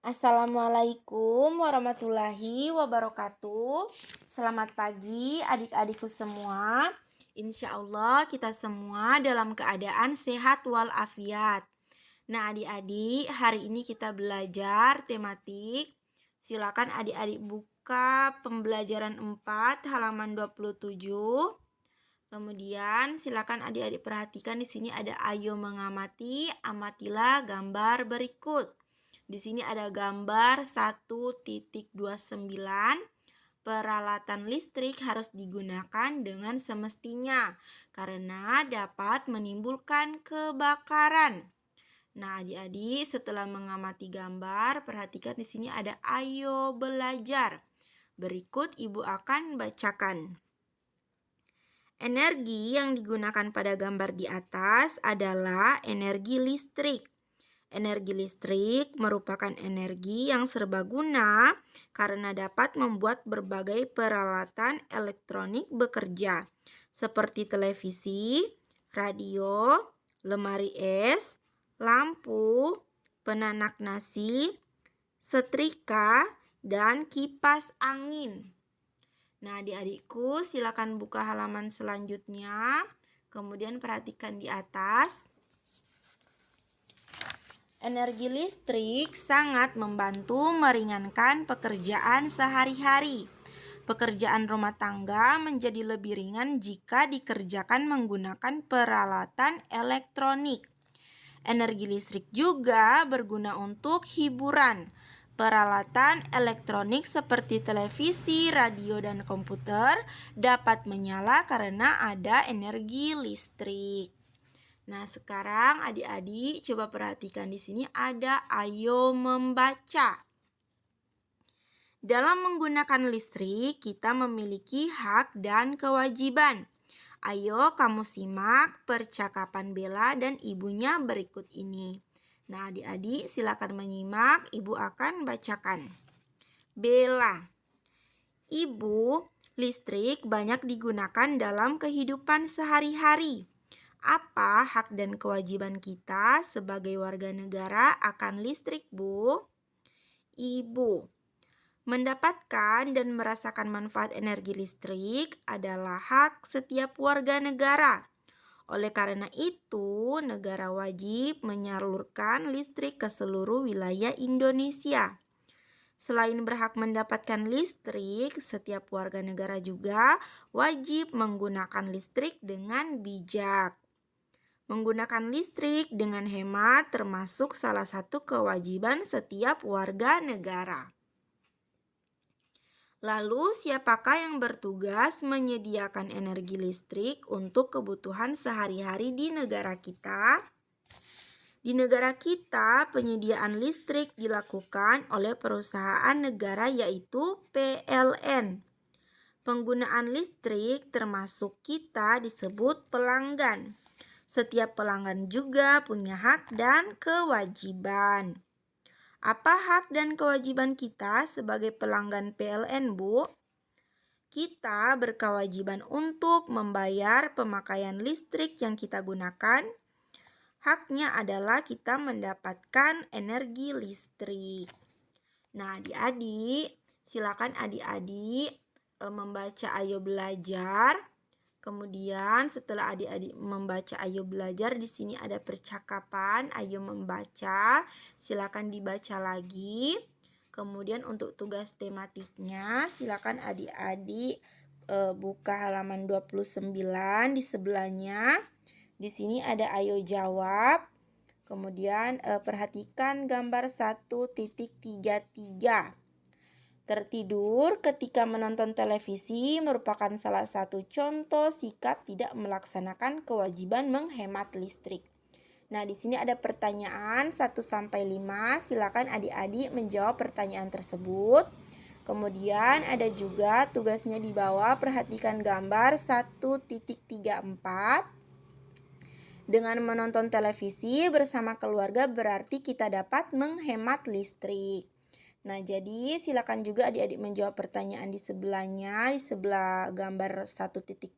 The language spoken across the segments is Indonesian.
Assalamualaikum warahmatullahi wabarakatuh. Selamat pagi adik-adikku semua. Insya Allah kita semua dalam keadaan sehat walafiat. Nah adik-adik, hari ini kita belajar tematik. Silakan adik-adik buka pembelajaran 4 halaman 27. Kemudian silakan adik-adik perhatikan di sini ada ayo mengamati, amatilah gambar berikut. Di sini ada gambar 1.29. Peralatan listrik harus digunakan dengan semestinya karena dapat menimbulkan kebakaran. Nah, adik-adik setelah mengamati gambar, perhatikan di sini ada ayo belajar. Berikut ibu akan bacakan. Energi yang digunakan pada gambar di atas adalah energi listrik. Energi listrik merupakan energi yang serbaguna karena dapat membuat berbagai peralatan elektronik bekerja, seperti televisi, radio, lemari es, lampu, penanak nasi, setrika, dan kipas angin. Nah, adik-adikku silakan buka halaman selanjutnya. Kemudian perhatikan di atas. Energi listrik sangat membantu meringankan pekerjaan sehari-hari. Pekerjaan rumah tangga menjadi lebih ringan jika dikerjakan menggunakan peralatan elektronik. Energi listrik juga berguna untuk hiburan. Peralatan elektronik seperti televisi, radio, dan komputer dapat menyala karena ada energi listrik. Nah, sekarang adik-adik coba perhatikan di sini ada ayo membaca. Dalam menggunakan listrik, kita memiliki hak dan kewajiban. Ayo kamu simak percakapan Bella dan ibunya berikut ini. Nah, adik-adik silakan menyimak, ibu akan bacakan. Bella, ibu, listrik banyak digunakan dalam kehidupan sehari-hari. Apa hak dan kewajiban kita sebagai warga negara akan listrik, Bu? Ibu, mendapatkan dan merasakan manfaat energi listrik adalah hak setiap warga negara. Oleh karena itu, negara wajib menyalurkan listrik ke seluruh wilayah Indonesia. Selain berhak mendapatkan listrik, setiap warga negara juga wajib menggunakan listrik dengan bijak. Menggunakan listrik dengan hemat termasuk salah satu kewajiban setiap warga negara. Lalu, siapakah yang bertugas menyediakan energi listrik untuk kebutuhan sehari-hari di negara kita? Di negara kita, penyediaan listrik dilakukan oleh perusahaan negara yaitu PLN. Penggunaan listrik termasuk kita disebut pelanggan. Setiap pelanggan juga punya hak dan kewajiban. Apa hak dan kewajiban kita sebagai pelanggan PLN, Bu? Kita berkewajiban untuk membayar pemakaian listrik yang kita gunakan. Haknya adalah kita mendapatkan energi listrik. Nah, adik-adik, silakan adik-adik membaca ayo belajar. Kemudian setelah adik-adik membaca ayo belajar, di sini ada percakapan ayo membaca. Silakan dibaca lagi. Kemudian untuk tugas tematiknya silakan adik-adik buka halaman 29 di sebelahnya. Di sini ada ayo jawab. Kemudian perhatikan gambar 1.33. Tertidur ketika menonton televisi merupakan salah satu contoh sikap tidak melaksanakan kewajiban menghemat listrik. Nah, di sini ada pertanyaan 1-5. Silakan adik-adik menjawab pertanyaan tersebut. Kemudian ada juga tugasnya di bawah, perhatikan gambar 1.34. Dengan menonton televisi bersama keluarga berarti kita dapat menghemat listrik. Nah, jadi silakan juga adik-adik menjawab pertanyaan di sebelahnya, di sebelah gambar 1.34.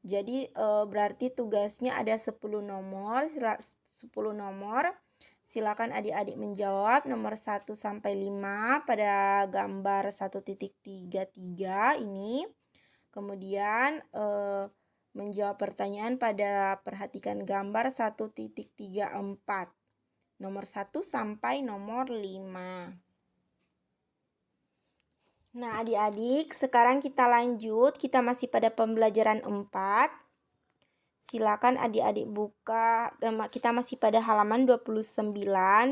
Jadi berarti tugasnya ada 10 nomor. Silakan adik-adik menjawab nomor 1 sampai 5 pada gambar 1.33 ini. Kemudian menjawab pertanyaan pada perhatikan gambar 1.34. Nomor 1 sampai nomor 5. Nah, adik-adik, sekarang kita lanjut. Kita masih pada pembelajaran 4. Silakan adik-adik buka. Kita masih pada halaman 29.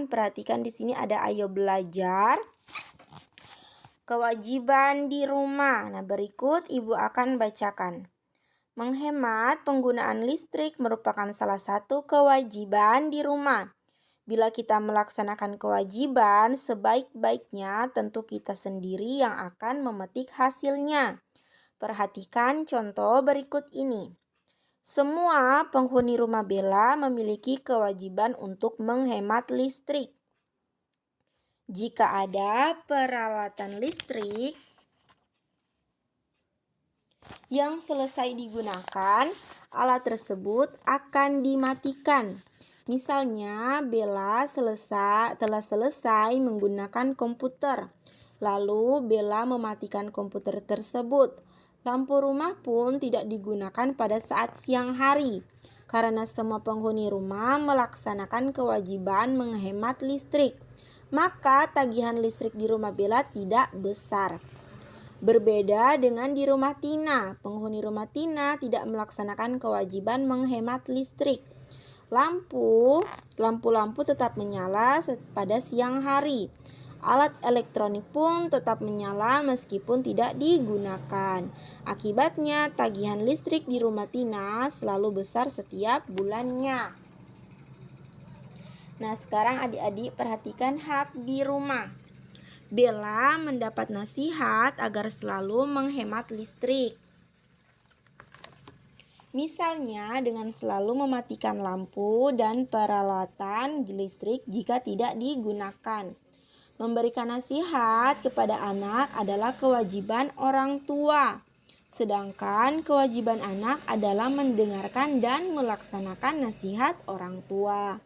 Perhatikan di sini ada ayo belajar. Kewajiban di rumah. Nah, berikut Ibu akan bacakan. Menghemat penggunaan listrik merupakan salah satu kewajiban di rumah. Bila kita melaksanakan kewajiban, sebaik-baiknya tentu kita sendiri yang akan memetik hasilnya. Perhatikan contoh berikut ini. Semua penghuni rumah Bella memiliki kewajiban untuk menghemat listrik. Jika ada peralatan listrik yang selesai digunakan, alat tersebut akan dimatikan. Misalnya, Bella telah selesai menggunakan komputer. Lalu, Bella mematikan komputer tersebut. Lampu rumah pun tidak digunakan pada saat siang hari, karena semua penghuni rumah melaksanakan kewajiban menghemat listrik. Maka, tagihan listrik di rumah Bella tidak besar. Berbeda dengan di rumah Tina, penghuni rumah Tina tidak melaksanakan kewajiban menghemat listrik. Lampu-lampu tetap menyala pada siang hari. Alat elektronik pun tetap menyala meskipun tidak digunakan. Akibatnya, tagihan listrik di rumah Tina selalu besar setiap bulannya. Nah, sekarang adik-adik perhatikan hak di rumah. Bella mendapat nasihat agar selalu menghemat listrik. Misalnya dengan selalu mematikan lampu dan peralatan listrik jika tidak digunakan. Memberikan nasihat kepada anak adalah kewajiban orang tua. Sedangkan kewajiban anak adalah mendengarkan dan melaksanakan nasihat orang tua.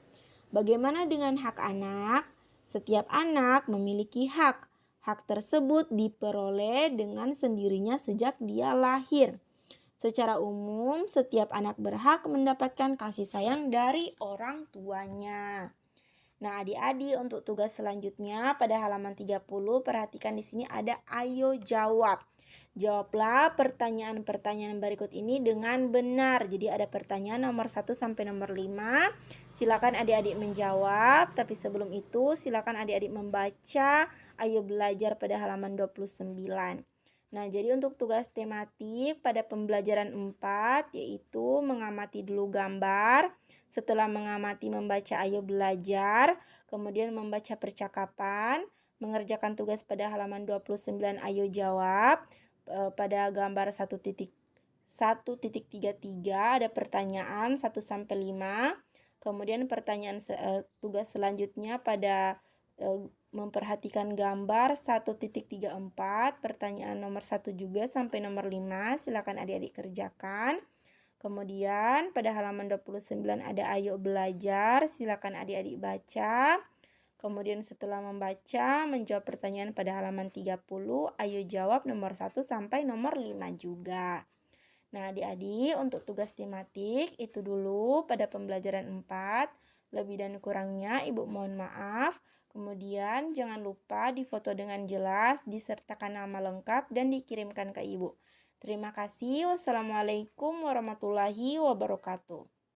Bagaimana dengan hak anak? Setiap anak memiliki hak. Hak tersebut diperoleh dengan sendirinya sejak dia lahir. Secara umum, setiap anak berhak mendapatkan kasih sayang dari orang tuanya. Nah, adik-adik untuk tugas selanjutnya pada halaman 30, perhatikan di sini ada ayo jawab. Jawablah pertanyaan-pertanyaan berikut ini dengan benar. Jadi ada pertanyaan nomor 1 sampai nomor 5. Silakan adik-adik menjawab, tapi sebelum itu silakan adik-adik membaca ayo belajar pada halaman 29. Nah, jadi untuk tugas tematik pada pembelajaran 4 yaitu mengamati dulu gambar. Setelah mengamati membaca ayo belajar, kemudian membaca percakapan, mengerjakan tugas pada halaman 29 ayo jawab. Pada gambar 1.33 ada pertanyaan 1 sampai 5. Kemudian pertanyaan tugas selanjutnya pada memperhatikan gambar 1.34, pertanyaan nomor 1 juga sampai nomor 5. Silakan adik-adik kerjakan. Kemudian pada halaman 29 ada ayo belajar. Silakan adik-adik baca. Kemudian setelah membaca, menjawab pertanyaan pada halaman 30, ayo jawab nomor 1 sampai nomor 5 juga. Nah, adik-adik untuk tugas tematik itu dulu pada pembelajaran 4. Lebih dan kurangnya Ibu mohon maaf. Kemudian jangan lupa difoto dengan jelas, disertakan nama lengkap dan dikirimkan ke Ibu. Terima kasih. Wassalamualaikum warahmatullahi wabarakatuh.